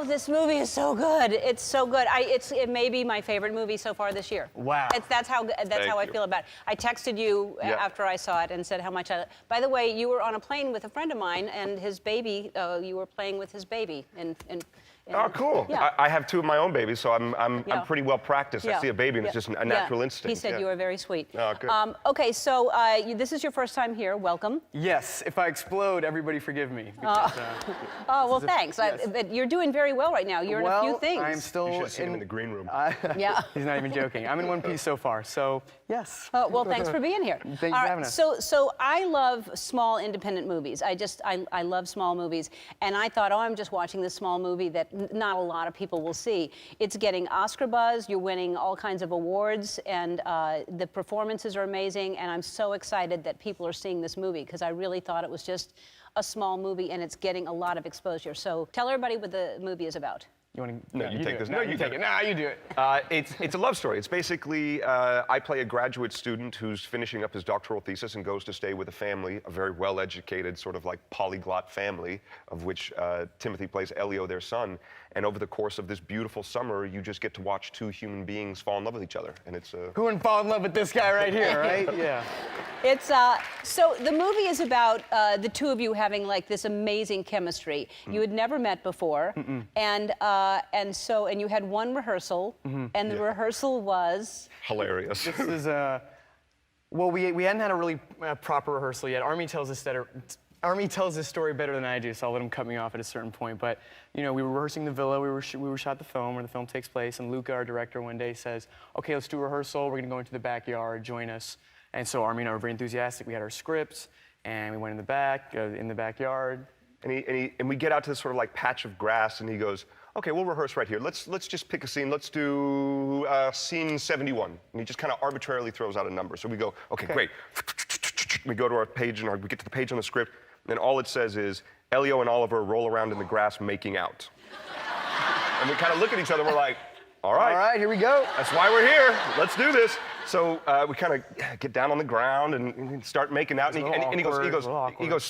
this movie is so good. It's so good. It may be my favorite movie so far this year. Wow. That's how I feel about it. I texted you after I saw it and said how much I. By the way, you were on a plane with a friend of mine and his baby. You were playing with his baby Oh, cool. Yeah. I have two of my own babies, so I'm pretty well practiced. Yeah. I see a baby and it's just a natural instinct. He said you were very sweet. Oh, good. Okay, so this is your first time here. Welcome. Yes, if I explode, everybody forgive me. Oh, well, thanks. Yes. But you're doing very well right now. You're in a few things. I'm still You should have seen him in the green room. Yeah. He's not even joking. I'm in one piece so far, so yes. Well, thanks for being here. Thanks for having us. So I love small independent movies. I love small movies. And I thought, oh, I'm just watching this small movie that not a lot of people will see. It's getting Oscar buzz. You're winning all kinds of awards, and the performances are amazing. And I'm so excited that people are seeing this movie because I really thought it was just a small movie, and it's getting a lot of exposure. So tell everybody what the movie is about. You want to? No, you take this. No, you take it. No, you do it. It's a love story. It's basically, I play a graduate student who's finishing up his doctoral thesis and goes to stay with a family, a very well-educated, sort of like polyglot family, of which Timothée plays Elio, their son. And over the course of this beautiful summer, you just get to watch two human beings fall in love with each other. And it's Who wouldn't fall in love with this guy right here, right? Yeah. It's so the movie is about the two of you having like this amazing chemistry. You had never met before, and you had one rehearsal, and the rehearsal was hilarious. This is well, we hadn't had a really proper rehearsal yet. Armie tells this story better than I do, so I'll let him cut me off at a certain point. But you know, we were rehearsing the villa. We were shot the film where the film takes place, and Luca, our director, one day says, "Okay, let's do a rehearsal. We're gonna go into the backyard. Join us." And so Armie and I were very enthusiastic. We had our scripts, and we went in the backyard. And we get out to this sort of like patch of grass, and he goes, "Okay, we'll rehearse right here. Let's just pick a scene. Let's do scene 71." And he just kind of arbitrarily throws out a number. So we go, "Okay, great." We go to our page, and we get to the page on the script, and all it says is, "Elio and Oliver roll around in the grass making out." And we kind of look at each other, and we're like, all right, here we go. That's why we're here. Let's do this. So we kind of get down on the ground and start making out. And he goes,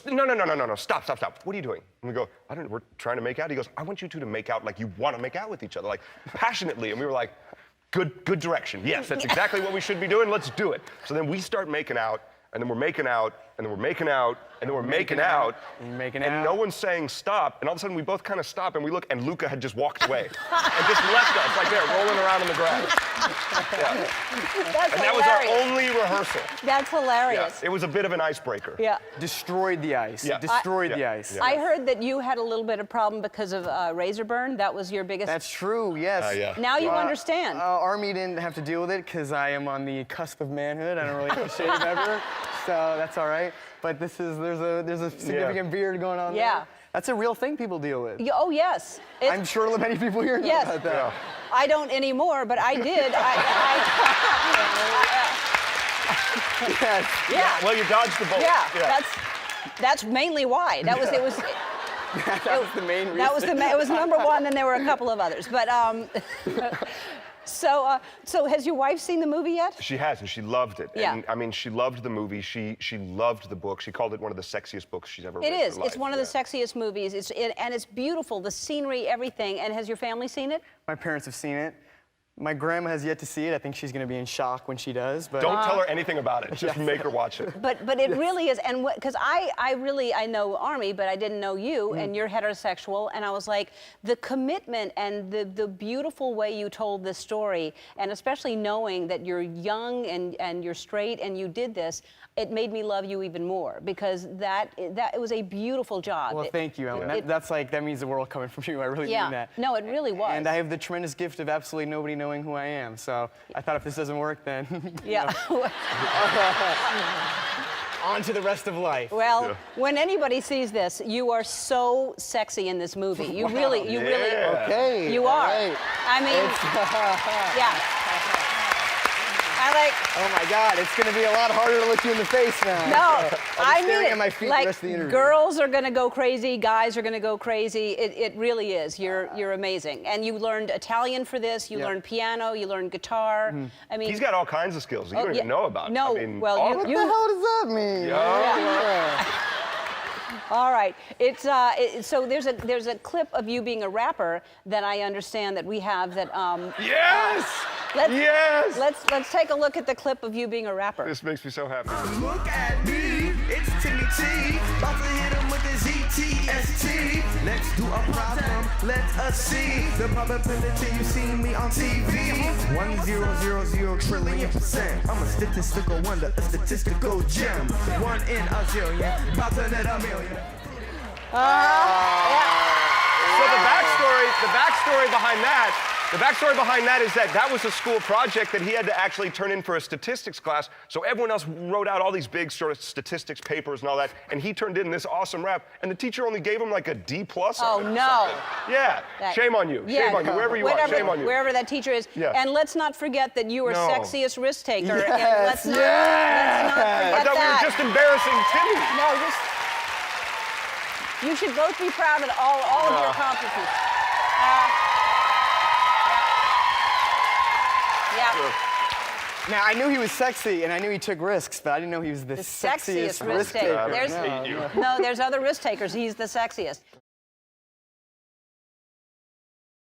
no, stop. What are you doing? And we go, we're trying to make out. He goes, I want you two to make out like you want to make out with each other, like passionately. And we were like, good direction. Yes, that's exactly what we should be doing. Let's do it. So then we start making out, and then we're making out, and then we're making out, and then we're making out, and no one's saying stop, and all of a sudden we both kind of stop, and we look, and Luca had just walked away, and just left us, like there, rolling around in the grass. That's and that was our only rehearsal. That's hilarious. Yeah, it was a bit of an icebreaker. Yeah. Destroyed the ice. Yeah. Destroyed the ice. I heard that you had a little bit of problem because of razor burn. That was your biggest. That's true, yes. Yeah. Now you understand. Armie didn't have to deal with it because I am on the cusp of manhood. I don't really have to shave ever, so that's all right. But there's a significant beard going on there. That's a real thing people deal with. Oh, yes. I'm sure many people here know about that. Yeah. I don't anymore, but I did. Yes. Yeah. Well, you dodged the bullet. Yeah. That's mainly why. That was That was the main reason. It was number one, and there were a couple of others. But so has your wife seen the movie yet? She has, and she loved it. Yeah. And, I mean, she loved the movie. She loved the book. She called it one of the sexiest books she's ever read. It is. In her It's life. one of the sexiest movies. And it's beautiful. The scenery, everything. And has your family seen it? My parents have seen it. My grandma has yet to see it. I think she's going to be in shock when she does. But Don't tell her anything about it. Just make her watch it. But it really is, and because I know Armie, but I didn't know you, and you're heterosexual, and I was like, the commitment and the beautiful way you told this story, and especially knowing that you're young and you're straight and you did this, it made me love you even more because it was a beautiful job. Well, thank you, Ellen. That means the world coming from you. I really mean that. No, it really was. And I have the tremendous gift of absolutely nobody knowing who I am. So I thought if this doesn't work, then yeah. On to the rest of life. Well, when anybody sees this, you are so sexy in this movie. You really, Okay. You are. Right. I mean, yeah. Oh my God, it's gonna be a lot harder to look you in the face now. No, I mean staring at my feet like the rest of the interview. girls are gonna go crazy, guys are gonna go crazy. It really is. You're amazing, and you learned Italian for this. You learned piano. You learned guitar. I mean, He's got all kinds of skills that you don't even know about. No, I mean, well, What the hell does that mean? All right. It's so there's a clip of you being a rapper that I understand that we have that. Yes! Yes! Let's take a look at the clip of you being a rapper. This makes me so happy. Look at me, it's Timmy T. About to hit him with the ZTST. Let's do a problem, let us see the probability you see me on TV. 1,000 trillion%. I'm a statistical wonder, a statistical gem. 1 in a zillion, about to net a million. So the backstory behind that is that was a school project that he had to actually turn in for a statistics class. So everyone else wrote out all these big sort of statistics papers and all that, and he turned in this awesome rap, and the teacher only gave him like a D+. Oh no! Yeah, shame on you. Yeah, shame on you. Wherever you are, shame on you. Wherever that teacher is. Yeah. And let's not forget that you are No. sexiest risk taker. Yes, And let's not I forget thought we that. were just embarrassing Timmy. No, just. You should both be proud of all of your accomplishments. Yeah. Now, I knew he was sexy, and I knew he took risks, but I didn't know he was the The sexiest risk risk taker. taker. There's, hate you. no, there's other risk takers. He's the sexiest.